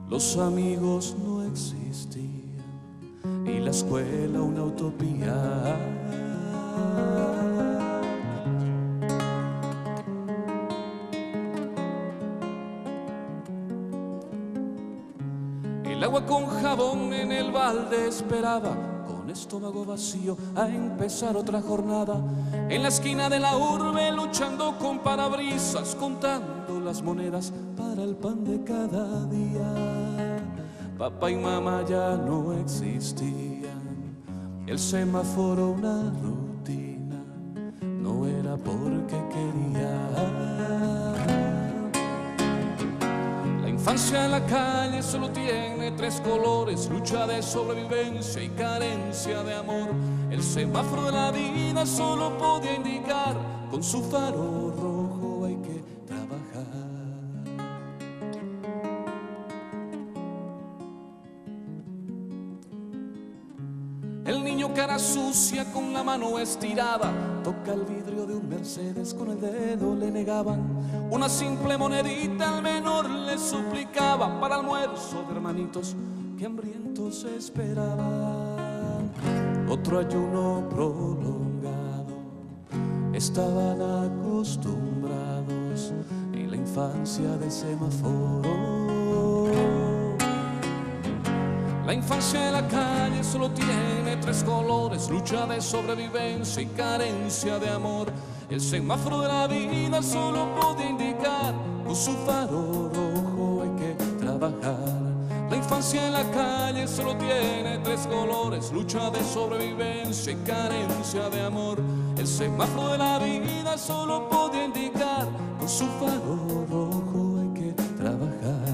los amigos no existían y la escuela una utopía. El agua con jabón en el balde esperaba, con estómago vacío, a empezar otra jornada. En la esquina de la urbe luchando con parabrisas, contando las monedas para el pan de cada día. Papá y mamá ya no existían, el semáforo una rutina, no era porque quería. La infancia en la calle solo tiene 3 colores, lucha de sobrevivencia y carencia de amor. El semáforo de la vida solo podía indicar, con su faro rojo hay que trabajar. El niño cara sucia con la mano estirada toca el vidrio de un Mercedes, con el dedo le negaban una simple monedita, al menor le suplicaba para almuerzo de hermanitos que hambrientos esperaban. Otro ayuno prolongado, estaban acostumbrados en la infancia de semáforo. La infancia de la calle solo tiene 3 colores, lucha de sobrevivencia y carencia de amor. El semáforo de la vida solo puede indicar, con su faro rojo hay que trabajar. La infancia en la calle solo tiene 3 colores, lucha de sobrevivencia y carencia de amor. El semáforo de la vida solo puede indicar, con su faro rojo hay que trabajar.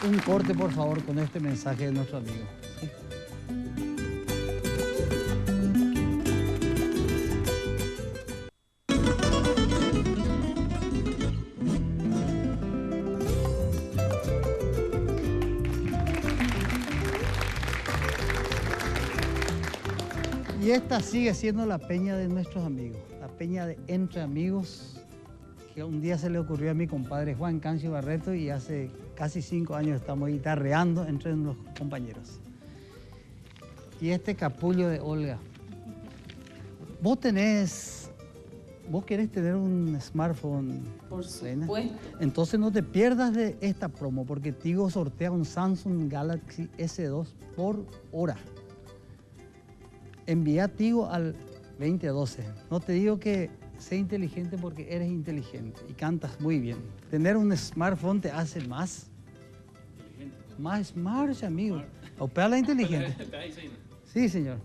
Un corte, por favor, con este mensaje de nuestro amigo. Y esta sigue siendo la peña de nuestros amigos, la peña de Entre Amigos, que un día se le ocurrió a mi compadre Juan Cancio Barreto y hace casi 5 años estamos guitarreando entre los compañeros. Y este capullo de Olga. Vos querés tener un smartphone, Por Reina? supuesto. Entonces no te pierdas de esta promo, porque Tigo sortea un Samsung Galaxy S2 por hora. Envía Tigo al 2012. No te digo que sé inteligente porque eres inteligente y cantas muy bien. Tener un smartphone te hace más smart, amigo. Opera la inteligente. Sí, señor.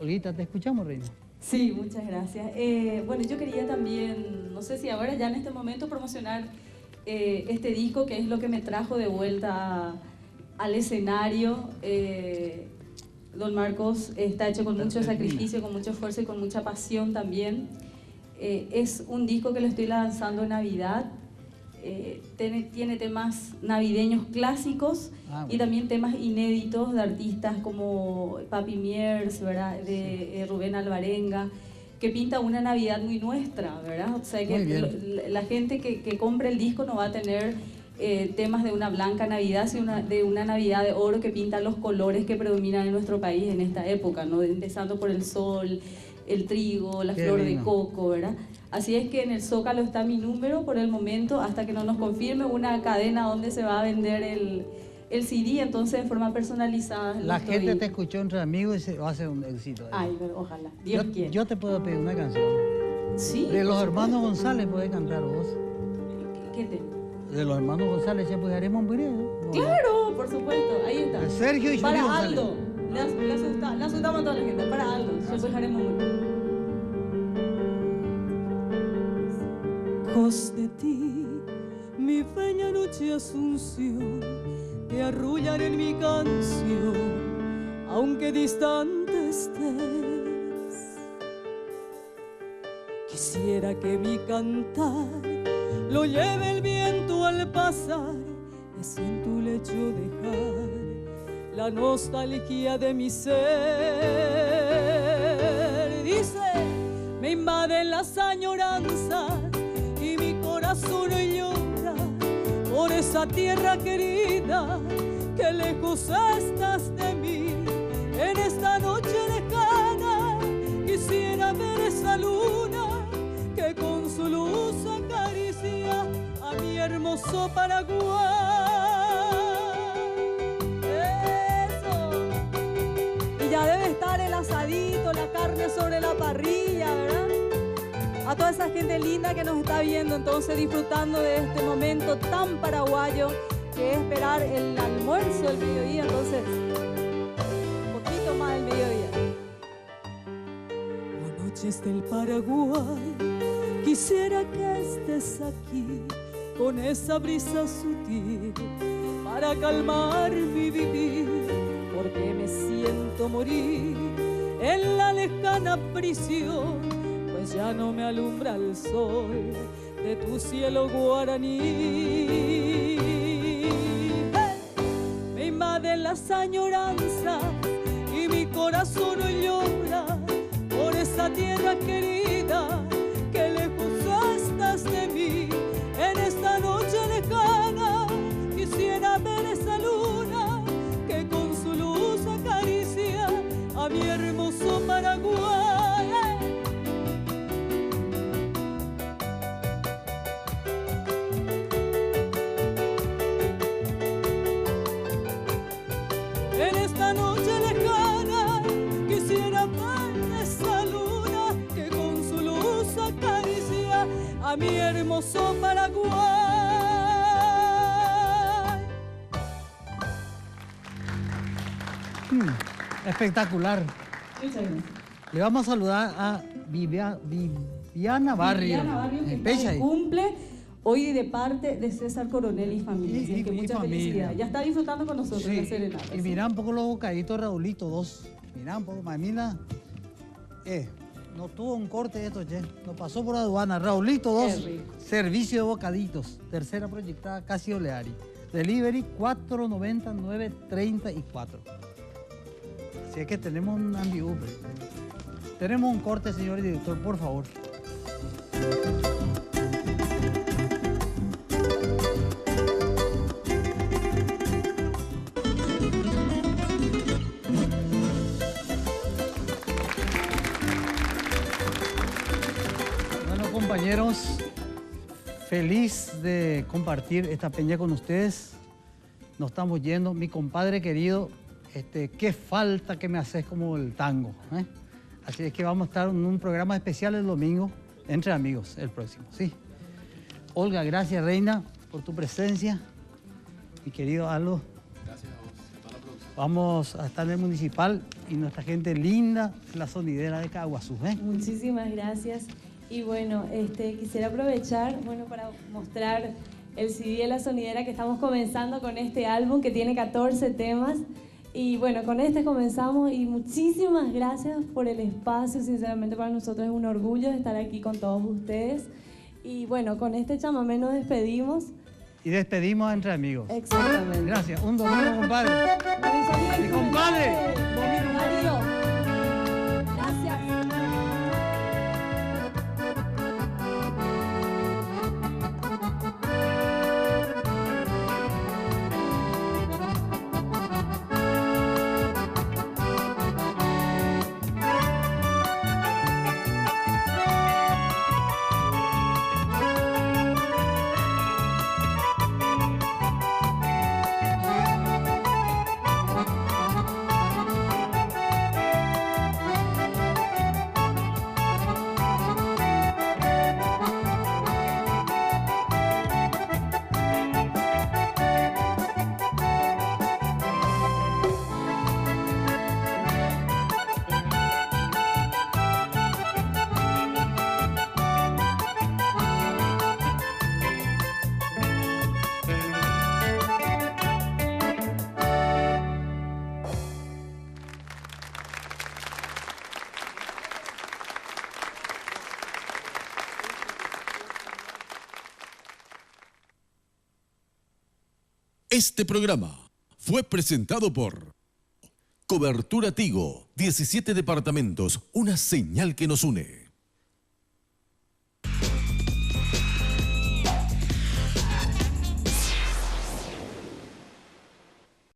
Olguita, te escuchamos, Reina. Sí, muchas gracias. Bueno, yo quería también, no sé si ahora ya en este momento promocionar este disco, que es lo que me trajo de vuelta al escenario. Don Marcos está hecho con mucho sacrificio, con mucho esfuerzo y con mucha pasión también. Es un disco que lo estoy lanzando en Navidad. Tiene temas navideños clásicos y también temas inéditos de artistas como Papi Miers, ¿verdad? De Rubén Alvarenga, que pinta una Navidad muy nuestra, ¿verdad? O sea, que la gente que compre el disco no va a tener temas de una blanca Navidad, sino de una Navidad de oro que pinta los colores que predominan en nuestro país en esta época, ¿no? Empezando por el sol, el trigo, la flor de coco, ¿verdad? Así es que en el Zócalo está mi número por el momento, hasta que no nos confirme una cadena donde se va a vender el CD, entonces de forma personalizada. La gente te escuchó entre amigos y se va a hacer un éxito. Ay, pero ojalá, Dios quiera. Yo te puedo pedir una canción. Sí. De los hermanos González puedes cantar vos. ¿Qué te? De los hermanos González, ya pues haremos un video. Claro, por supuesto, ahí está. De Sergio y para Julio Aldo, le asustamos a toda la gente. Para Aldo, ya pues haremos un video. Lejos de ti, mi peña noche Asunción, te arrullan en mi canción, aunque distante estés. Quisiera que mi cantar lo lleve el viento al pasar, y así en tu lecho dejar la nostalgia de mi ser. Dice, me invaden las añoranzas y mi corazón llora por esa tierra querida que lejos estás de mí. En esta noche lejana quisiera ver esa luna que con su luz acaricia a mi hermoso Paraguay. Eso. Y ya debe estar el asadito, la carne sobre la parrilla, ¿verdad? A toda esa gente linda que nos está viendo, entonces disfrutando de este momento tan paraguayo que es esperar el almuerzo del mediodía, entonces un poquito más del mediodía. Oh, noches del Paraguay, quisiera que estés aquí con esa brisa sutil para calmar mi vivir, porque me siento morir en la lejana prisión. Ya no me alumbra el sol de tu cielo guaraní. ¡Hey! Me invaden las añoranzas y mi corazón llora por esa tierra querida que lejos estás de mí. En esta noche lejana quisiera ver esa luna que con su luz acaricia a mi hermoso Paraguay. A mi hermoso Paraguay. Espectacular. Muchas gracias. Le vamos a saludar a Viviana Barrio. Viviana Barrio, que está de cumple hoy de parte de César Coronel y familia. Así que mucha felicidad. Ya está disfrutando con nosotros Sí. la serenata. Y mira un poco los bocaditos, Raulito, dos. Mira un poco, mamila. No tuvo un corte esto, che. No pasó por aduana. Raulito, dos. Servicio de bocaditos. Tercera proyectada, casi Oleari. Delivery 499-34. Así es que tenemos un ambiubre. Tenemos un corte, señor director, por favor. Compañeros, feliz de compartir esta peña con ustedes. Nos estamos yendo. Mi compadre querido, qué falta que me haces como el tango. Así es que vamos a estar en un programa especial el domingo, entre amigos, el próximo. Sí. Olga, gracias, reina, por tu presencia. Mi querido Aldo. Gracias a vos, a toda la producción. Vamos a estar en el municipal y nuestra gente linda, la sonidera de Caguazú. Muchísimas gracias. Y bueno, quisiera aprovechar para mostrar el CD de La Sonidera, que estamos comenzando con este álbum que tiene 14 temas Y bueno, con este comenzamos y muchísimas gracias por el espacio. Sinceramente para nosotros es un orgullo estar aquí con todos ustedes. Y bueno, con este chamamé nos despedimos. Y despedimos entre amigos. Exactamente. Gracias. Un domingo, compadre. Mi compadre. Mario. Gracias. Este programa fue presentado por Cobertura Tigo, 17 departamentos, una señal que nos une.